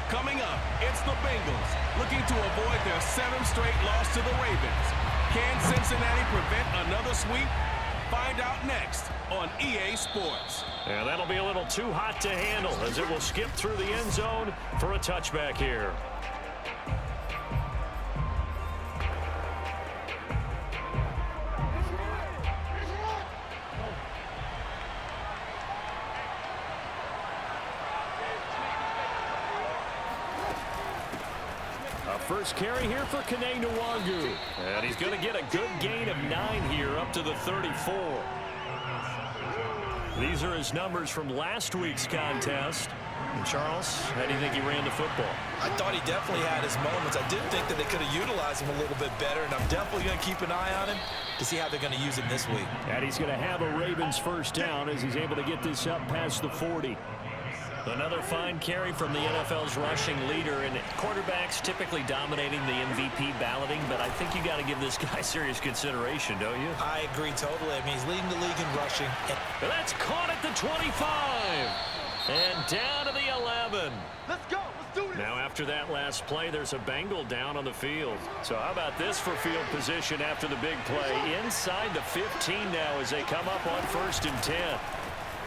Coming up, it's the Bengals looking to avoid their 7th straight loss to the Ravens. Can Cincinnati prevent another sweep? Find out next on EA Sports. And that'll be a little too hot to handle as it will skip through the end zone for a touchback here. First carry here for Kene Nwangu. And he's going to get a good gain of 9 here up to the 34. These are his numbers from last week's contest. And Charles, how do you think he ran the football? I thought he definitely had his moments. I did think that they could have utilized him a little bit better, and I'm definitely going to keep an eye on him to see how they're going to use him this week. And he's going to have a Ravens first down as he's able to get this up past the 40. Another fine carry from the NFL's rushing leader, and quarterbacks typically dominating the MVP balloting, but I think you got to give this guy serious consideration, don't you? I agree totally. I mean, he's leading the league in rushing. And that's caught at the 25. And down to the 11. Let's go. Let's do it. Now, after that last play, there's a Bengal down on the field. So how about this for field position after the big play? Inside the 15 now as they come up on 1st and 10.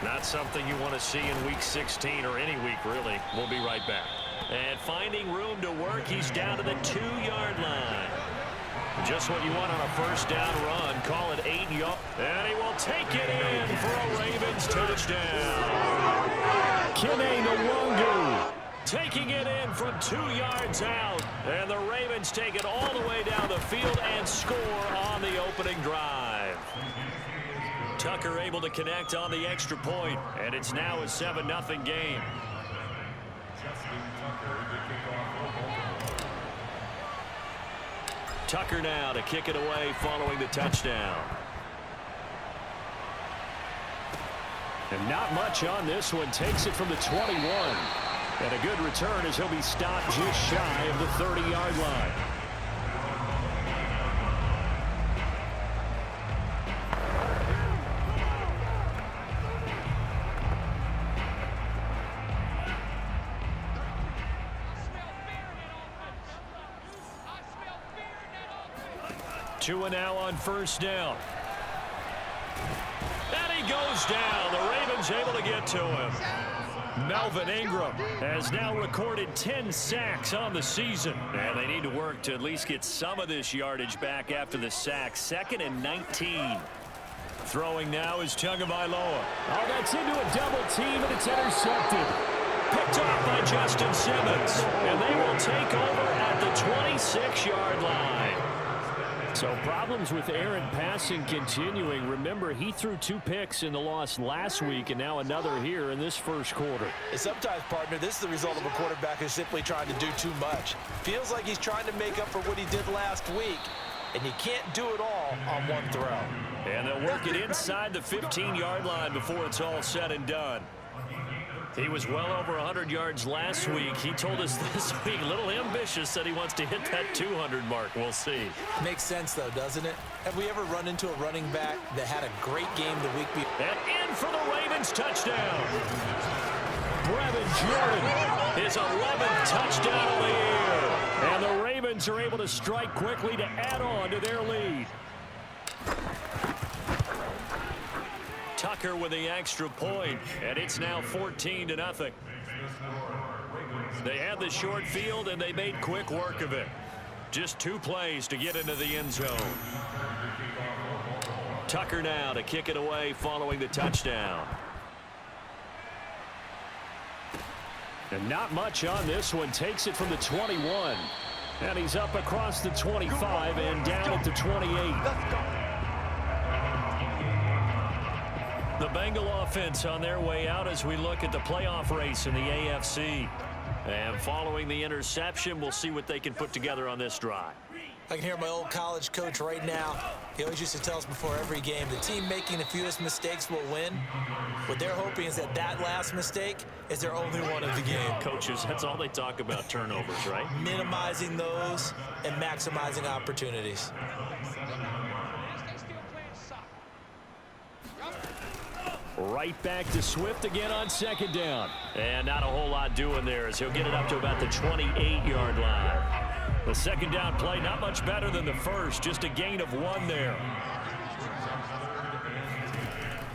Not something you want to see in Week 16 or any week, really. We'll be right back. And finding room to work, he's down to the 2-yard line. Just what you want on a first down run. Call it 8 yards. And he will take it in for a Ravens touchdown. Kene Nwangu taking it in from 2 yards out. And the Ravens take it all the way down the field and score on the opening drive. Tucker able to connect on the extra point, and it's now a 7-0 game. Tucker now to kick it away following the touchdown. And not much on this one. Takes it from the 21. And a good return as he'll be stopped just shy of the 30-yard line. Tua now on first down. And he goes down. The Ravens able to get to him. Melvin Ingram has now recorded 10 sacks on the season. And they need to work to at least get some of this yardage back after the sack. 2nd and 19. Throwing now is Tagovailoa. Oh, that's into a double team, and it's intercepted. Picked off by Justin Simmons. And they will take over at the 26-yard line. So problems with Aaron passing continuing. Remember, he threw 2 picks in the loss last week and now another here in this first quarter. And sometimes, partner, this is the result of a quarterback who's simply trying to do too much. Feels like he's trying to make up for what he did last week, and you can't do it all on one throw. And they'll work it inside the 15-yard line before it's all said and done. He was well over 100 yards last week. He told us this week, a little ambitious, that he wants to hit that 200 mark. We'll see. Makes sense, though, doesn't it? Have we ever run into a running back that had a great game the week before? And in for the Ravens touchdown. Brevin Jordan, his 11th touchdown of the year. And the Ravens are able to strike quickly to add on to their lead. Tucker with the extra point, and it's now 14-0. They had the short field, and they made quick work of it. Just 2 plays to get into the end zone. Tucker now to kick it away following the touchdown. And not much on this one. Takes it from the 21. And he's up across the 25 and down at the 28. The Bengal offense on their way out as we look at the playoff race in the AFC. And following the interception, we'll see what they can put together on this drive. I can hear my old college coach right now. He always used to tell us before every game, the team making the fewest mistakes will win. What they're hoping is that that last mistake is their only one of the game. Coaches, that's all they talk about, turnovers, right? Minimizing those and maximizing opportunities. Right back to Swift again on second down. And not a whole lot doing there as he'll get it up to about the 28-yard line. The second down play not much better than the first, just a gain of 1 there.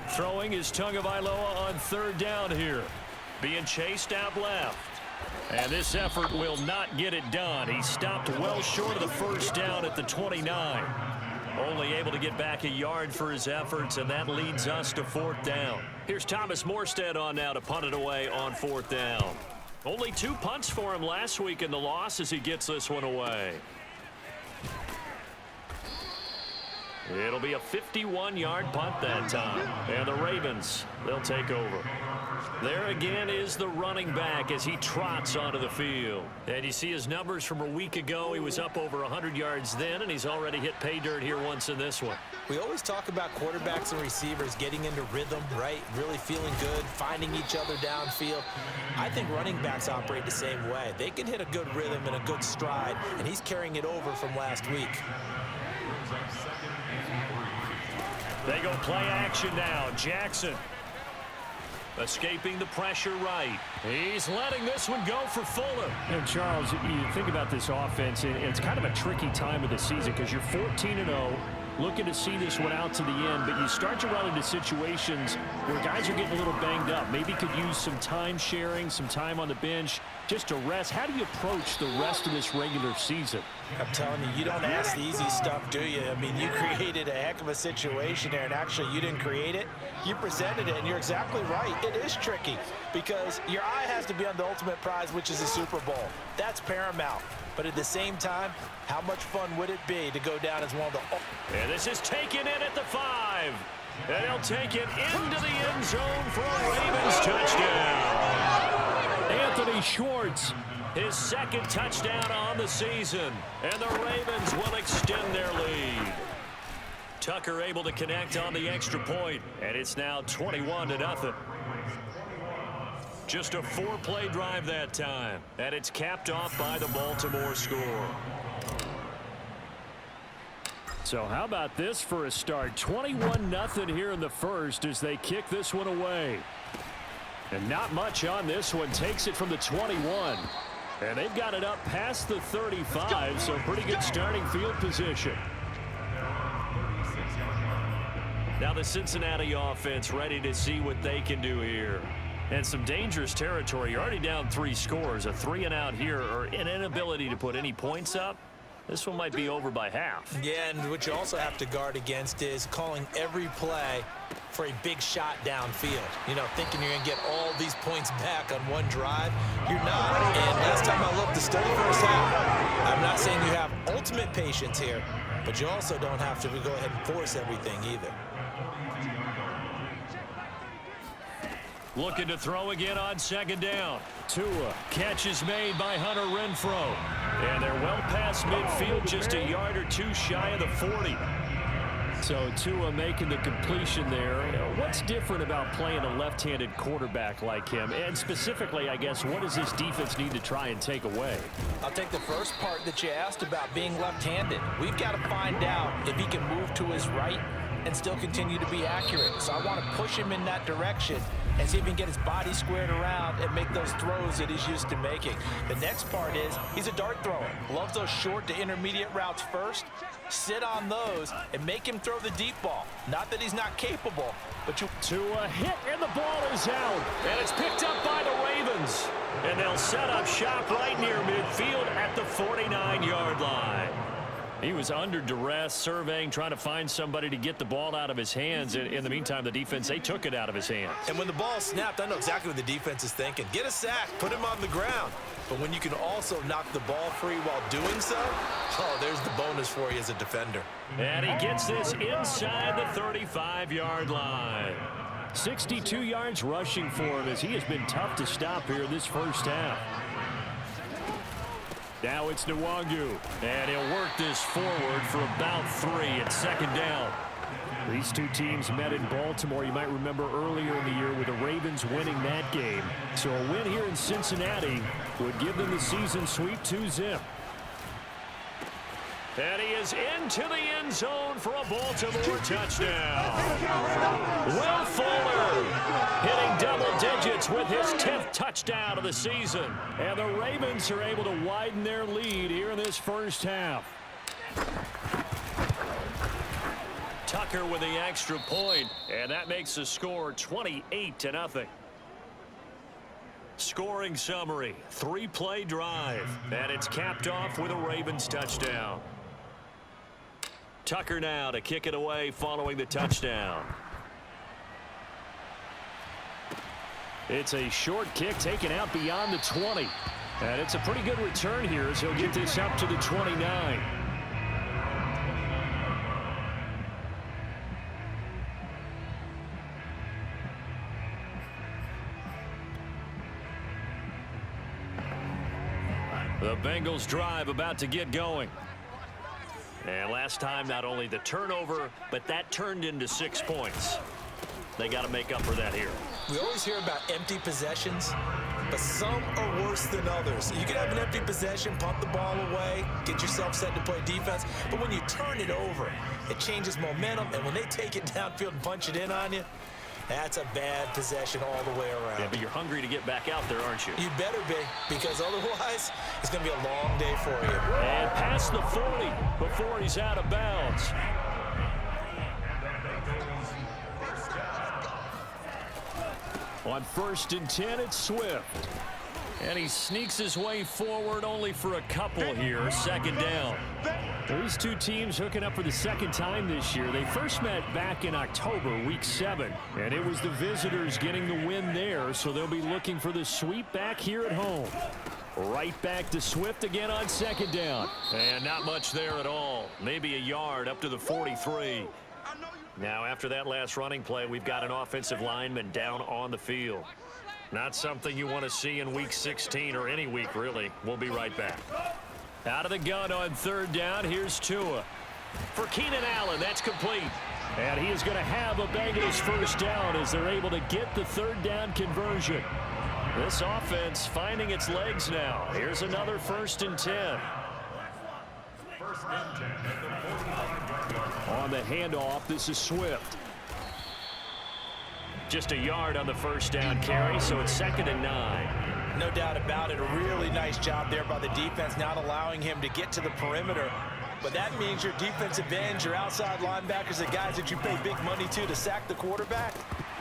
Throwing is Tagovailoa on third down here. Being chased out left. And this effort will not get it done. He stopped well short of the first down at the 29. Only able to get back a yard for his efforts, and that leads us to fourth down. Here's Thomas Morstead on now to punt it away on fourth down. Only 2 punts for him last week in the loss as he gets this one away. It'll be a 51-yard punt that time. And the Ravens, they'll take over. There again is the running back as he trots onto the field. And you see his numbers from a week ago. He was up over 100 yards then, and he's already hit pay dirt here once in this one. We always talk about quarterbacks and receivers getting into rhythm, right? Really feeling good, finding each other downfield. I think running backs operate the same way. They can hit a good rhythm and a good stride, and he's carrying it over from last week. They go play action now. Jackson escaping the pressure right. He's letting this one go for Fuller. And Charles, you think about this offense, and it's kind of a tricky time of the season because you're 14-0, looking to see this one out to the end, but you start to run into situations where guys are getting a little banged up. Maybe could use some time sharing, some time on the bench just to rest. How do you approach the rest of this regular season? I'm telling you, you don't ask the easy stuff, do you? I mean, you created a heck of a situation there, and actually you didn't create it. You presented it, and you're exactly right. It is tricky because your eye has to be on the ultimate prize, which is the Super Bowl. That's paramount. But at the same time, how much fun would it be to go down as one of the... And this is taken in at the 5. And he'll take it into the end zone for a Ravens touchdown. Anthony Schwartz, his second touchdown on the season. And the Ravens will extend their lead. Tucker able to connect on the extra point, and it's now 21-0. Just a 4-play drive that time, and it's capped off by the Baltimore score. So how about this for a start? 21-0 here in the first as they kick this one away. And not much on this one. Takes it from the 21. And they've got it up past the 35, so pretty good starting field position. Now the Cincinnati offense ready to see what they can do here. And some dangerous territory. You're already down 3 scores. A 3-and-out here, or an inability to put any points up. This one might be over by half. Yeah, and what you also have to guard against is calling every play for a big shot downfield. You know, thinking you're going to get all these points back on one drive. You're not. And last time I looked, the study first half. I'm not saying you have ultimate patience here, but you also don't have to go ahead and force everything either. Looking to throw again on second down. Tua. Catch is made by Hunter Renfrow. And they're well past midfield, just a yard or 2 shy of the 40. So Tua making the completion there. What's different about playing a left-handed quarterback like him? And specifically, I guess, what does this defense need to try and take away? I'll take the first part that you asked about being left-handed. We've got to find out if he can move to his right and still continue to be accurate. So I want to push him in that direction and see if he can get his body squared around and make those throws that he's used to making. The next part is he's a dart thrower. Loves those short to intermediate routes first. Sit on those and make him throw the deep ball. Not that he's not capable, but you... To a hit, and the ball is out. And it's picked up by the Ravens. And they'll set up shop right near midfield at the 49-yard line. He was under duress, surveying, trying to find somebody to get the ball out of his hands. In the meantime, the defense, they took it out of his hands. And when the ball snapped, I know exactly what the defense is thinking. Get a sack, put him on the ground. But when you can also knock the ball free while doing so, oh, there's the bonus for you as a defender. And he gets this inside the 35-yard line. 62 yards rushing for him as he has been tough to stop here this first half. Now it's Nwangu, and he'll work this forward for about 3 at second down. These two teams met in Baltimore, you might remember earlier in the year, with the Ravens winning that game. So a win here in Cincinnati would give them the season sweep 2-zip. And he is into the end zone for a Baltimore touchdown. Will Fuller hitting double digits with his 10th touchdown of the season. And the Ravens are able to widen their lead here in this first half. Tucker with the extra point, and that makes the score 28-0. Scoring summary, 3-play drive, and it's capped off with a Ravens touchdown. Tucker now to kick it away following the touchdown. It's a short kick taken out beyond the 20. And it's a pretty good return here as he'll get this up to the 29. The Bengals drive about to get going. And last time, not only the turnover, but that turned into 6 points. They got to make up for that here. We always hear about empty possessions, but some are worse than others. You can have an empty possession, pump the ball away, get yourself set to play defense, but when you turn it over, it changes momentum, and when they take it downfield and punch it in on you, that's a bad possession all the way around. Yeah, but you're hungry to get back out there, aren't you? You better be, because otherwise, it's going to be a long day for you. And past the 40 before he's out of bounds. On 1st and 10, it's Swift. And he sneaks his way forward only for a couple here. 2nd down. These two teams hooking up for the 2nd time this year. They first met back in October, week 7. And it was the visitors getting the win there, so they'll be looking for the sweep back here at home. Right back to Swift again on 2nd down. And not much there at all. Maybe a yard up to the 43. Now, after that last running play, we've got an offensive lineman down on the field. Not something you want to see in week 16 or any week, really. We'll be right back. Out of the gun on 3rd down, here's Tua. For Keenan Allen, that's complete. And he is going to have a Bengals 1st down as they're able to get the 3rd down conversion. This offense finding its legs now. Here's another 1st and 10. On the handoff, this is Swift. Just a yard on the 1st down carry, so it's 2nd and 9. No doubt about it. A really nice job there by the defense, not allowing him to get to the perimeter. But that means your defensive ends, your outside linebackers, the guys that you pay big money to sack the quarterback,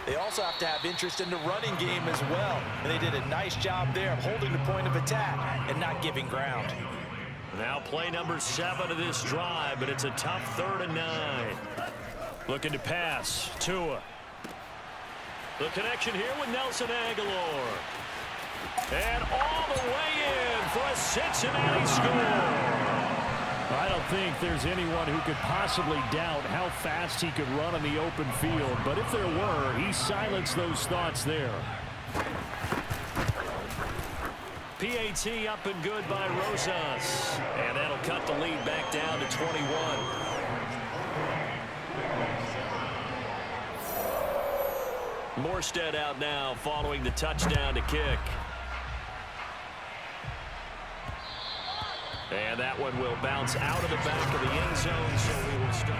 they also have to have interest in the running game as well. And they did a nice job there of holding the point of attack and not giving ground. Now play number 7 of this drive, but it's a tough 3rd and 9. Looking to pass. Tua. The connection here with Nelson Aguilar. And all the way in for a Cincinnati score. I don't think there's anyone who could possibly doubt how fast he could run on the open field. But if there were, he silenced those thoughts there. PAT up and good by Rosas. And that'll cut the lead back down to 21. Morstead out now following the touchdown to kick. And that one will bounce out of the back of the end zone, so we will start.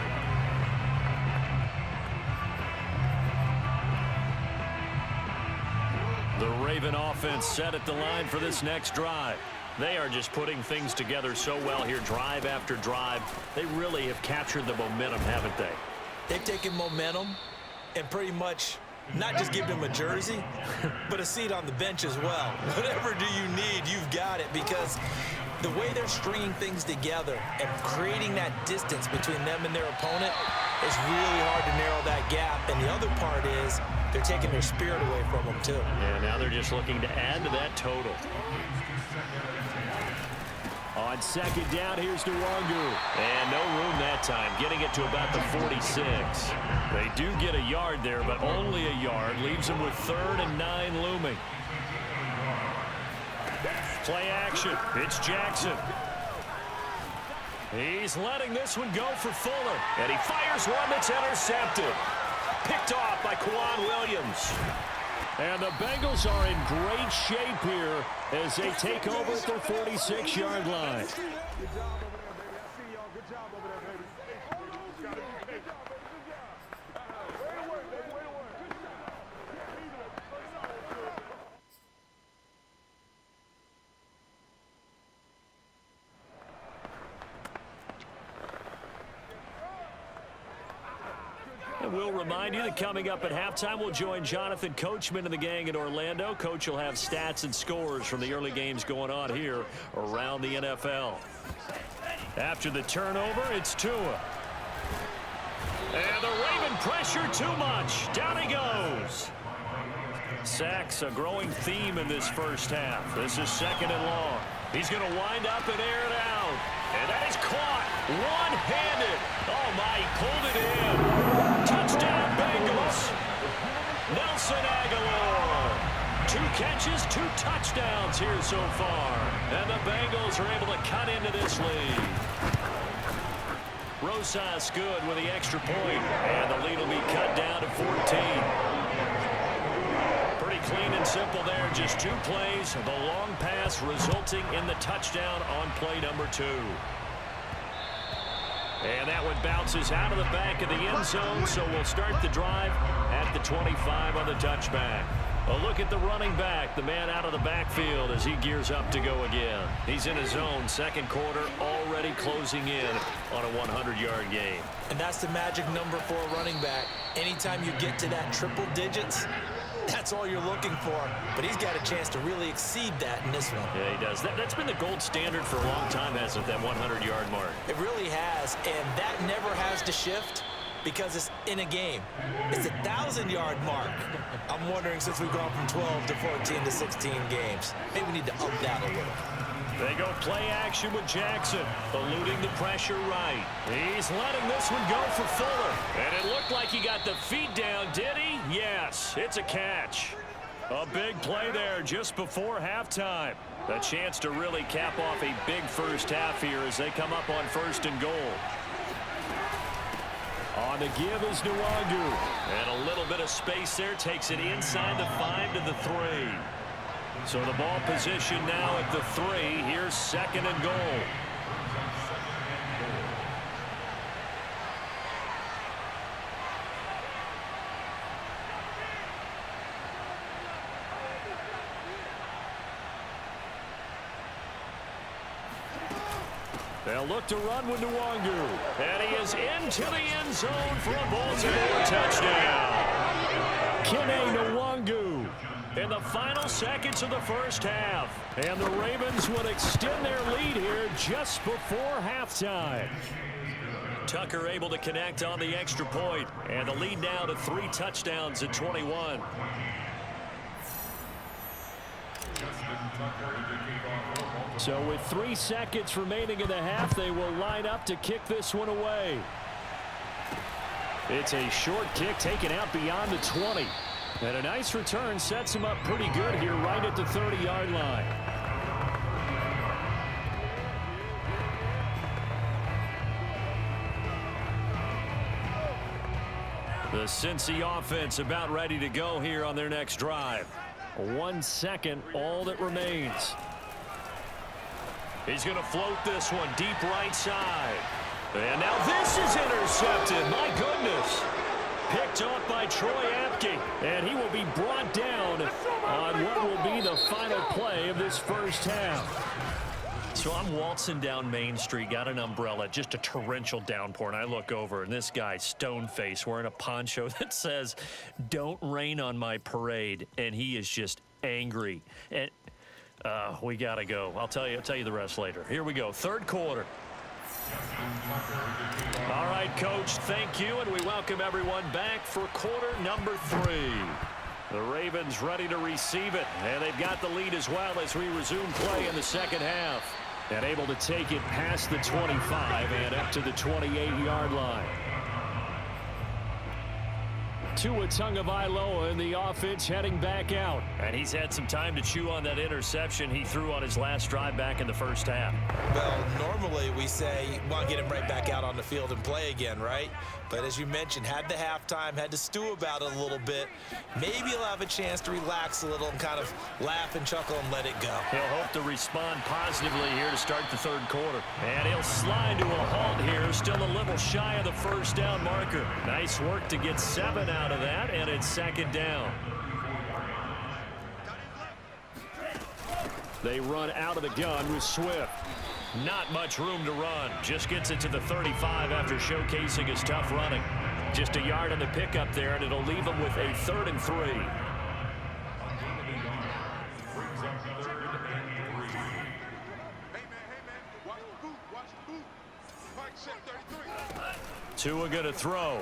The Raven offense set at the line for this next drive. They are just putting things together so well here, drive after drive. They really have captured the momentum, haven't they? They've taken momentum and pretty much not just give them a jersey, but a seat on the bench as well. Whatever do you need, you've got it, because the way they're stringing things together and creating that distance between them and their opponent is really hard to narrow that gap. And the other part is they're taking their spirit away from them, too. Yeah, now they're just looking to add to that total. On 2nd down, here's Nwangu. And no room that time, getting it to about the 46. They do get a yard there, but only a yard. Leaves them with 3rd and 9 looming. Play action. It's Jackson. He's letting this one go for Fuller. And he fires one that's intercepted. Picked off by Quan Williams. And the Bengals are in great shape here as they take over at their 46-yard line. we'll remind you that coming up at halftime, we'll join Jonathan Coachman and the gang in Orlando. Coach will have stats and scores from the early games going on here around the NFL. After the turnover, it's Tua. And the Raven pressure too much. Down he goes. Sacks, a growing theme in this first half. This is 2nd and long. He's going to wind up and air it out. And that is caught one-handed. Oh, my, he pulled it in. Touchdown, Bengals. Nelson Aguilar. 2 catches, 2 touchdowns here so far. And the Bengals are able to cut into this lead. Rosas good with the extra point. And the lead will be cut down to 14. Pretty clean and simple there. Just 2 plays. The long pass resulting in the touchdown on play number 2. And that one bounces out of the back of the end zone, so we'll start the drive at the 25 on the touchback. A look at the running back, the man out of the backfield as he gears up to go again. He's in his zone, 2nd quarter, already closing in on a 100-yard game. And that's the magic number for a running back. Anytime you get to that triple digits, that's all you're looking for. But he's got a chance to really exceed that in this one. Yeah, he does. That's been the gold standard for a long time, hasn't it, that 100-yard mark? It really has, and that never has to shift because it's in a game. It's a 1,000-yard mark. I'm wondering, since we've gone from 12 to 14 to 16 games, maybe we need to up that a little. They go play action with Jackson, eluding the pressure right. He's letting this one go for Fuller. And it looked like he got the feet down, did he? Yes, it's a catch. A big play there just before halftime. A chance to really cap off a big first half here as they come up on 1st and goal. On the give is Nwangu. And a little bit of space there, takes it inside the 5 to the 3. So the ball position now at the 3. Here's 2nd and goal. They'll look to run with Nwangu. And he is into the end zone for a Baltimore touchdown. Kene Nwangu in the final seconds of the first half. And the Ravens would extend their lead here just before halftime. Tucker able to connect on the extra point. And the lead now to 3 touchdowns at 21. So with 3 seconds remaining in the half, they will line up to kick this one away. It's a short kick taken out beyond the 20. And a nice return sets him up pretty good here right at the 30-yard line. The Cincy offense about ready to go here on their next drive. 1 second, all that remains. He's going to float this one deep right side. And now this is intercepted. My goodness. Picked off by Troy Apke. And he will be brought down on what will be the final play of this first half. So I'm waltzing down Main Street, got an umbrella, just a torrential downpour, and I look over, and this guy, stone-faced, wearing a poncho that says, "Don't rain on my parade," and he is just angry. And we got to go. I'll tell you the rest later. Here we go, 3rd quarter. All right, Coach, thank you, and we welcome everyone back for quarter number 3. The Ravens ready to receive it, and they've got the lead as well as we resume play in the second half. And able to take it past the 25 and up to the 28-yard line. Tua Tagovailoa in the offense heading back out. And he's had some time to chew on that interception he threw on his last drive back in the first half. Well, normally we say, well, get him right back out on the field and play again, right? But as you mentioned, had the halftime, had to stew about it a little bit. Maybe he'll have a chance to relax a little and kind of laugh and chuckle and let it go. He'll hope to respond positively here to start the 3rd quarter. And he'll slide to a halt here, still a little shy of the first down marker. Nice work to get 7 out of that, and it's 2nd down. They run out of the gun with Swift. Not much room to run. Just gets it to the 35 after showcasing his tough running. Just a yard on the pickup there, and it'll leave them with a 3rd and 3. Tua going to throw.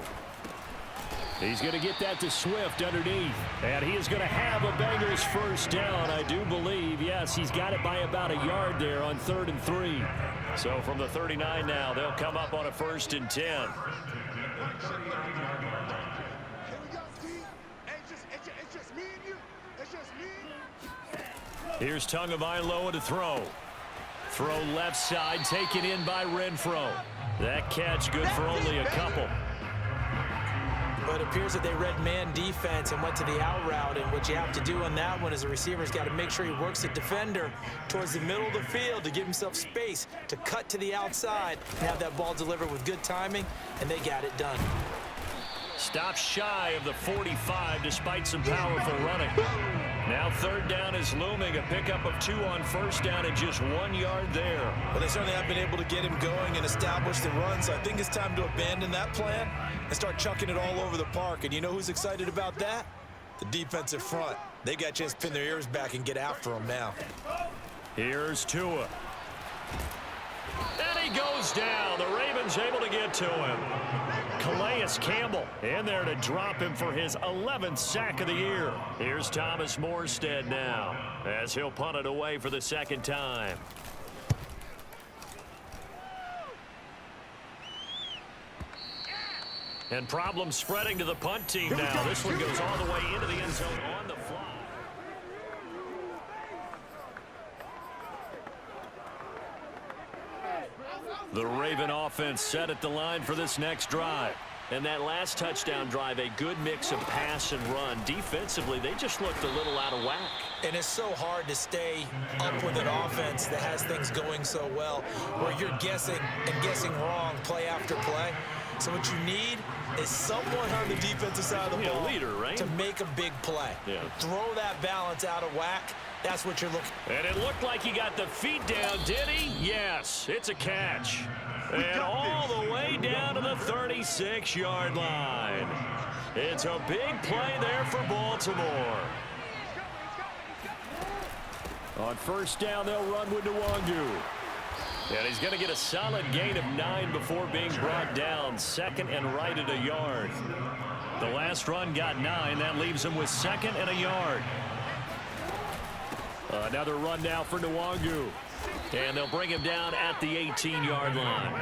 He's going to get that to Swift underneath. And he is going to have a Bengals first down, I do believe. Yes, he's got it by about a yard there on 3rd and 3. So from the 39 now, they'll come up on a 1st and 10. Here's Tagovailoa to throw. Throw left side, taken in by Renfro. That catch good for only a couple. But it appears that they read man defense and went to the out route. And what you have to do on that one is the receiver's got to make sure he works the defender towards the middle of the field to give himself space to cut to the outside and have that ball delivered with good timing, and they got it done. Stop shy of the 45 despite some powerful running. Now 3rd down is looming. A pickup of 2 on 1st down and just 1 yard there. Well, they certainly have been able to get him going and establish the run, so I think it's time to abandon that plan and start chucking it all over the park. And you know who's excited about that? The defensive front. They got a chance to pin their ears back and get after him now. Here's Tua. And he goes down. The Ravens able to get to him. Calais Campbell in there to drop him for his 11th sack of the year. Here's Thomas Morstead now as he'll punt it away for the 2nd time. And problems spreading to the punt team now. This one goes all the way into the end zone on the fly. The Raven offense set at the line for this next drive. And that last touchdown drive, a good mix of pass and run. Defensively, they just looked a little out of whack. And it's so hard to stay up with an offense that has things going so well, where you're guessing and guessing wrong play after play. So what you need is someone on the defensive side of the ball leader, right? to make a big play. Yeah. Throw that balance out of whack. That's what you're looking for. And it looked like he got the feet down, did he? Yes, it's a catch. And all the way down to the 36-yard line. It's a big play there for Baltimore. On 1st down, they'll run with Nwangu. And he's going to get a solid gain of 9 before being brought down. 2nd and right at a yard. The last run got 9. That leaves him with 2nd and a yard. Another run now for Nwangu. And they'll bring him down at the 18-yard line.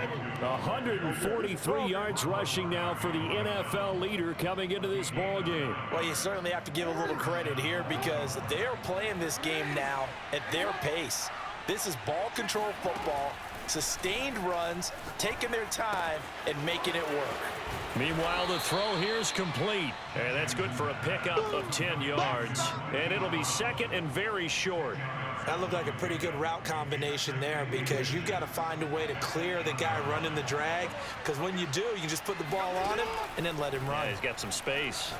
143 yards rushing now for the NFL leader coming into this ball game. Well, you certainly have to give a little credit here because they're playing this game now at their pace. This is ball control football, sustained runs, taking their time, and making it work. Meanwhile, the throw here is complete. And that's good for a pickup of 10 yards. And it'll be 2nd and very short. That looked like a pretty good route combination there because you've got to find a way to clear the guy running the drag. Because when you do, you just put the ball on him and then let him run. Yeah, he's got some space.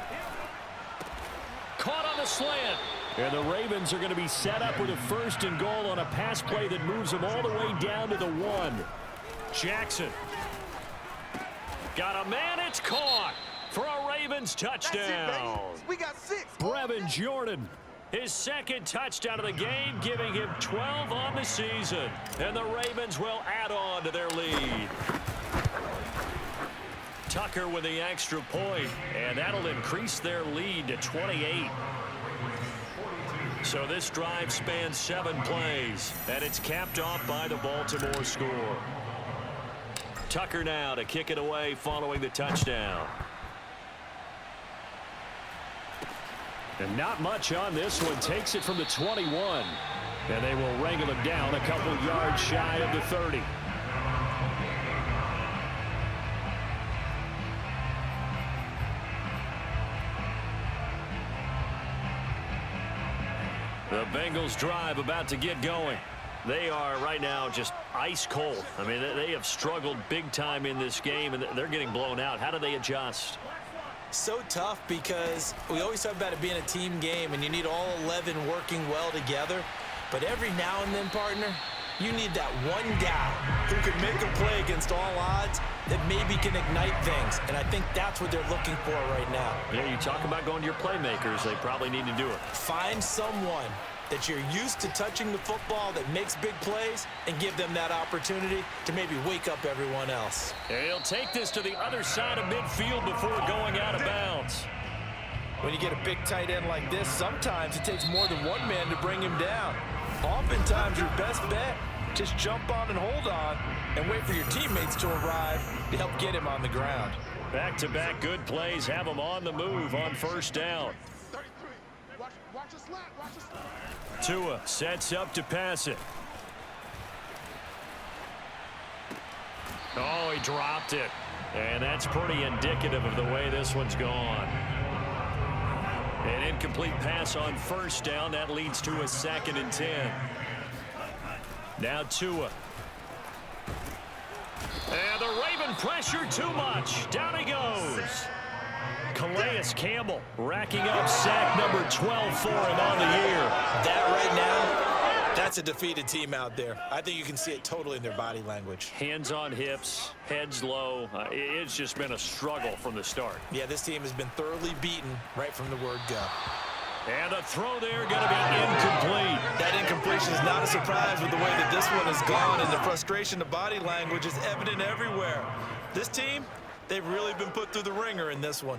Caught on the slant. And the Ravens are going to be set up with a 1st and goal on a pass play that moves them all the way down to the 1. Jackson. Got a man. It's caught for a Ravens touchdown. We got 6. Brevin Jordan. His 2nd touchdown of the game, giving him 12 on the season. And the Ravens will add on to their lead. Tucker with the extra point, and that'll increase their lead to 28. So this drive spans 7 plays, and it's capped off by the Baltimore score. Tucker now to kick it away following the touchdown. And not much on this one. Takes it from the 21. And they will wrangle him down a couple yards shy of the 30. The Bengals drive about to get going. They are right now just ice cold. I mean, they have struggled big time in this game, and they're getting blown out. How do they adjust? So tough because we always talk about it being a team game and you need all 11 working well together. But every now and then, partner, You need that one guy who can make a play against all odds that maybe can ignite things, and I think that's what they're looking for right now. Yeah, you talk about going to your playmakers. They probably need to do it. Find someone that you're used to touching the football that makes big plays and give them that opportunity to maybe wake up everyone else. And he'll take this to the other side of midfield before going out of bounds. When you get a big tight end like this, sometimes it takes more than one man to bring him down. Oftentimes, your best bet, just jump on and hold on and wait for your teammates to arrive to help get him on the ground. Back-to-back good plays have him on the move on first down. Tua sets up to pass it. Oh, he dropped it. And that's pretty indicative of the way this one's gone. An incomplete pass on first down. That leads to a 2nd and 10. Now Tua. And the Raven pressure too much. Down he goes. Calais Campbell racking up sack number 12 for him on the year. That right now, that's a defeated team out there. I think you can see it totally in their body language. Hands on hips, heads low. It's just been a struggle from the start. Yeah, this team has been thoroughly beaten right from the word go. And a throw there going to be incomplete. That incompletion is not a surprise with the way that this one has gone, and the frustration of body language is evident everywhere. This team, they've really been put through the ringer in this one.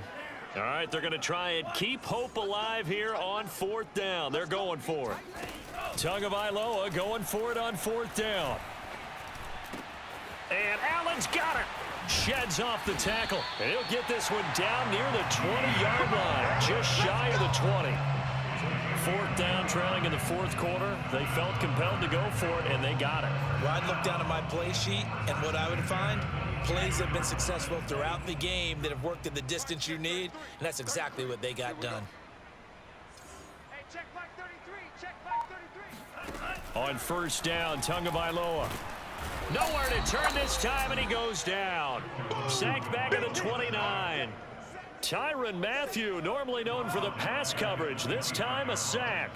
All right, they're going to try and keep hope alive here on 4th down. They're going for it. Tagovailoa going for it on 4th down. And Allen's got it. Sheds off the tackle. And he'll get this one down near the 20-yard line, just shy of the 20. 4th down, trailing in the 4th quarter. They felt compelled to go for it, and they got it. Well, I'd look down at my play sheet, and what I would find, plays have been successful throughout the game that have worked at the distance you need, and that's exactly what they got done. Hey, check back 33, check back 33. On first down, Tagovailoa. Nowhere to turn this time, and he goes down. Sacked back at the 29. Tyrann Mathieu, normally known for the pass coverage, this time a sack.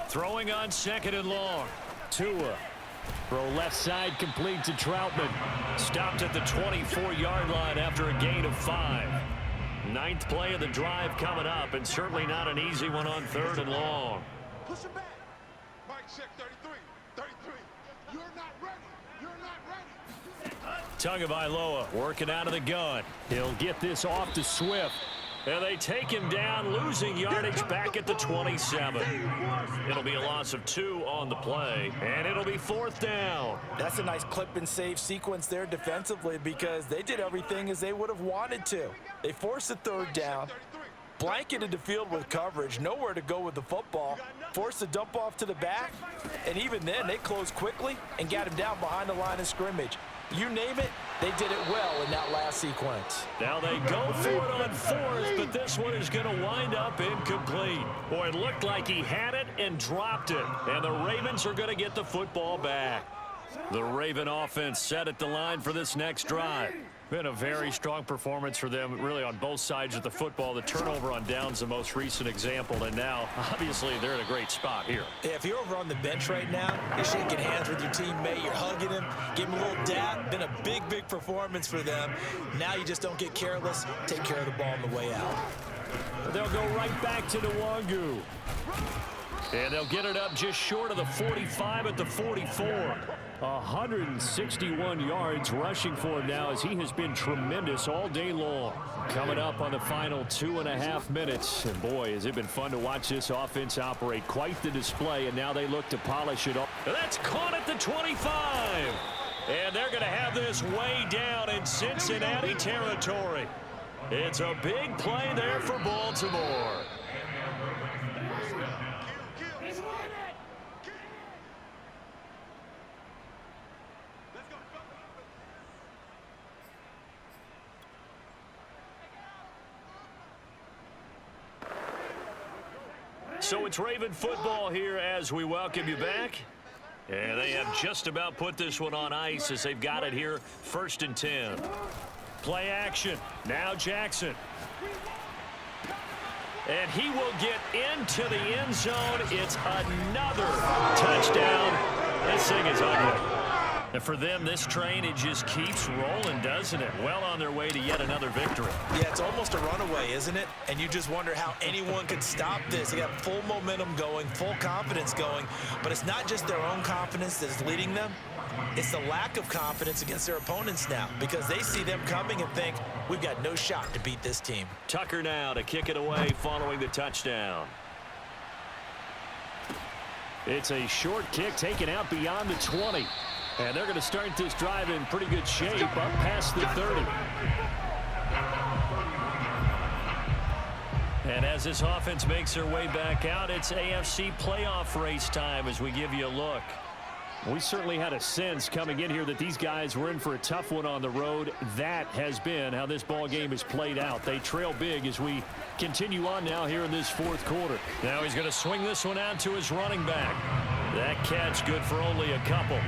Throwing on 2nd and long. Tua. Throw left side complete to Troutman. Stopped at the 24-yard line after a gain of 5. 9th play of the drive coming up, and certainly not an easy one on 3rd and long. Push him back. Mike, check 33. 33. You're not ready. You're not ready. Tagovailoa working out of the gun. He'll get this off to Swift. And they take him down, losing yardage back at the 27. It'll be a loss of 2 on the play, and it'll be 4th down. That's a nice clip and save sequence there defensively because they did everything as they would have wanted to. They forced the 3rd down, blanketed the field with coverage, nowhere to go with the football, forced the dump off to the back, and even then they closed quickly and got him down behind the line of scrimmage. You name it, they did it well in that last sequence. Now they go for it on 4th, but this one is going to wind up incomplete. Boy, it looked like he had it and dropped it, and the Ravens are going to get the football back. The Raven offense set at the line for this next drive. Been a very strong performance for them, really, on both sides of the football. The turnover on downs, the most recent example, and now, obviously, they're in a great spot here. Yeah, if you're over on the bench right now, you're shaking hands with your teammate, you're hugging him, give him a little dap. Been a big, big performance for them. Now you just don't get careless. Take care of the ball on the way out. They'll go right back to Nwangu. And they'll get it up just short of the 45 at the 44. 161 yards rushing for him now as he has been tremendous all day long. Coming up on the final 2.5 minutes. And boy, has it been fun to watch this offense operate. Quite the display, and now they look to polish it off. That's caught at the 25. And they're going to have this way down in Cincinnati territory. It's a big play there for Baltimore. So it's Raven football here as we welcome you back. And they have just about put this one on ice as they've got it here, 1st and 10. Play action. Now Jackson. And he will get into the end zone. It's another touchdown. This thing is ugly. And for them, this train, it just keeps rolling, doesn't it? Well on their way to yet another victory. Yeah, it's almost a runaway, isn't it? And you just wonder how anyone could stop this. They got full momentum going, full confidence going. But it's not just their own confidence that's leading them. It's the lack of confidence against their opponents now because they see them coming and think, we've got no shot to beat this team. Tucker now to kick it away following the touchdown. It's a short kick taken out beyond the 20. And they're going to start this drive in pretty good shape up past the 30. And as this offense makes their way back out, it's AFC playoff race time as we give you a look. We certainly had a sense coming in here that these guys were in for a tough one on the road. That has been how this ball game has played out. They trail big as we continue on now here in this fourth quarter. Now he's going to swing this one out to his running back. That catch good for only a couple.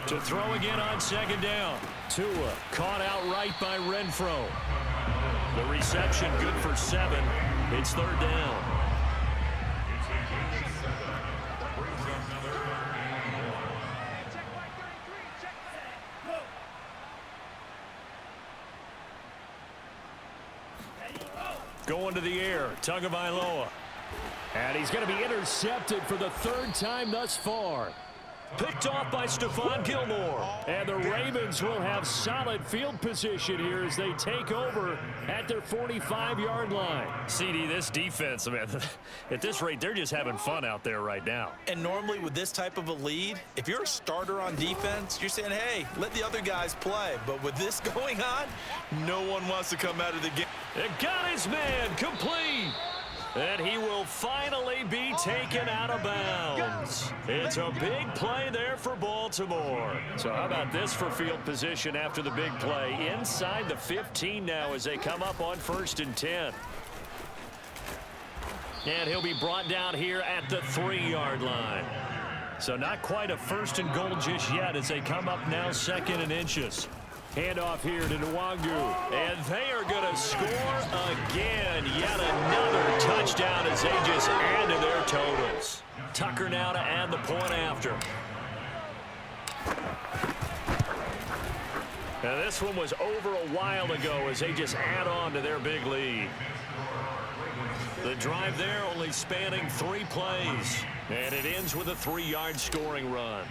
To throw again on second down. Tua Caught outright by Renfro. The reception good for 7. It's third down. Going to the air, Tagovailoa. And he's going to be intercepted for the third time thus far. Picked off by Stephon Gilmore. And the Ravens will have solid field position here as they take over at their 45-yard line. CD, this defense, man, at this rate, they're just having fun out there right now. And normally with this type of a lead, if you're a starter on defense, you're saying, hey, let the other guys play. But with this going on, no one wants to come out of the game. It got his man complete. And he will finally be taken out of bounds. It's a big play there for Baltimore. So how about this for field position after the big play? Inside the 15 now as they come up on 1st and 10. And he'll be brought down here at the 3-yard line. So not quite a 1st and goal just yet as they come up now 2nd and inches. Handoff here to Nwangu. And they are going to score again. Yet another touchdown as they just add to their totals. Tucker now to add the point after. Now this one was over a while ago as they just add on to their big lead. The drive there only spanning 3 plays. And it ends with a 3-yard scoring run.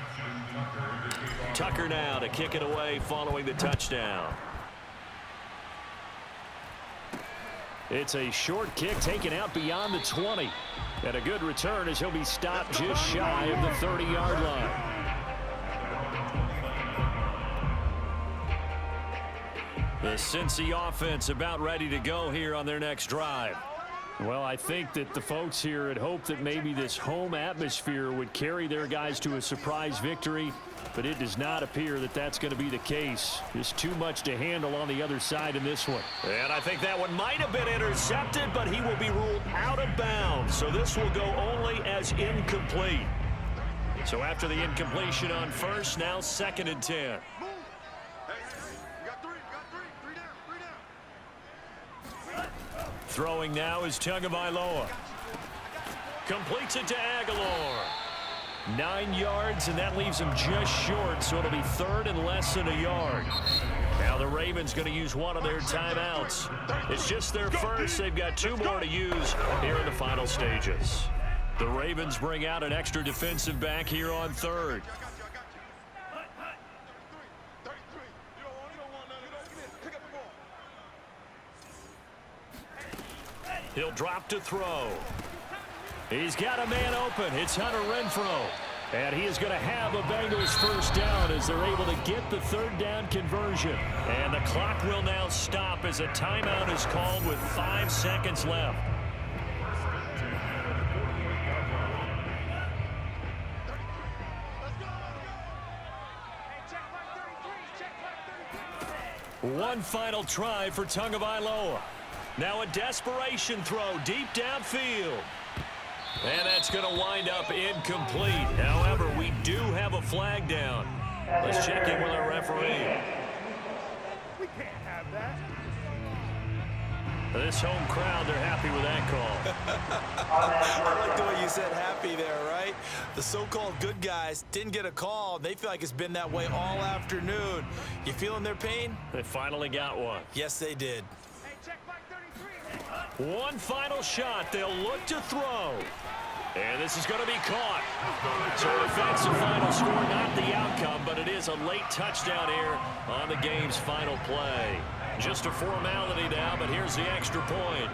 Tucker now to kick it away following the touchdown. It's a short kick taken out beyond the 20. And a good return as he'll be stopped just shy of the 30-yard line. The Cincy offense about ready to go here on their next drive. Well, I think that the folks here had hoped that maybe this home atmosphere would carry their guys to a surprise victory, but it does not appear that that's going to be the case. There's too much to handle on the other side in this one. And I think that one might have been intercepted, but he will be ruled out of bounds. So this will go only as incomplete. So after the incompletion on 1st, now 2nd and 10. Throwing now is Tagovailoa. Completes it to Aguilar. 9 yards, and that leaves him just short, so it'll be 3rd and less than a yard. Now the Ravens going to use one of their timeouts. It's just their first. They've got 2 more to use here in the final stages. The Ravens bring out an extra defensive back here on 3rd. He'll drop to throw. He's got a man open. It's Hunter Renfro. And he is going to have a Bengals first down as they're able to get the 3rd down conversion. And the clock will now stop as a timeout is called with 5 seconds left. One final try for Tagovailoa. Now a desperation throw deep downfield. And that's going to wind up incomplete. However, we do have a flag down. Let's check in with our referee. This home crowd, they're happy with that call. I like the way you said happy there, right? The so-called good guys didn't get a call. They feel like it's been that way all afternoon. You feeling their pain? They finally got one. Yes, they did. One final shot. They'll look to throw. And this is going to be caught. So a defensive final score, not the outcome, but it is a late touchdown here on the game's final play. Just a formality now, but here's the extra point.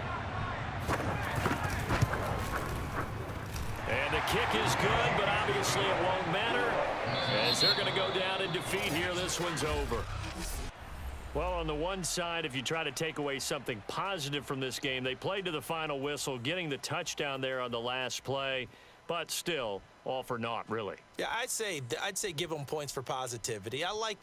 And the kick is good, but obviously it won't matter as they're going to go down in defeat here. This one's over. Well, on the one side, if you try to take away something positive from this game, they played to the final whistle, getting the touchdown there on the last play, but still all for naught, really. Yeah, I'd say give them points for positivity. I like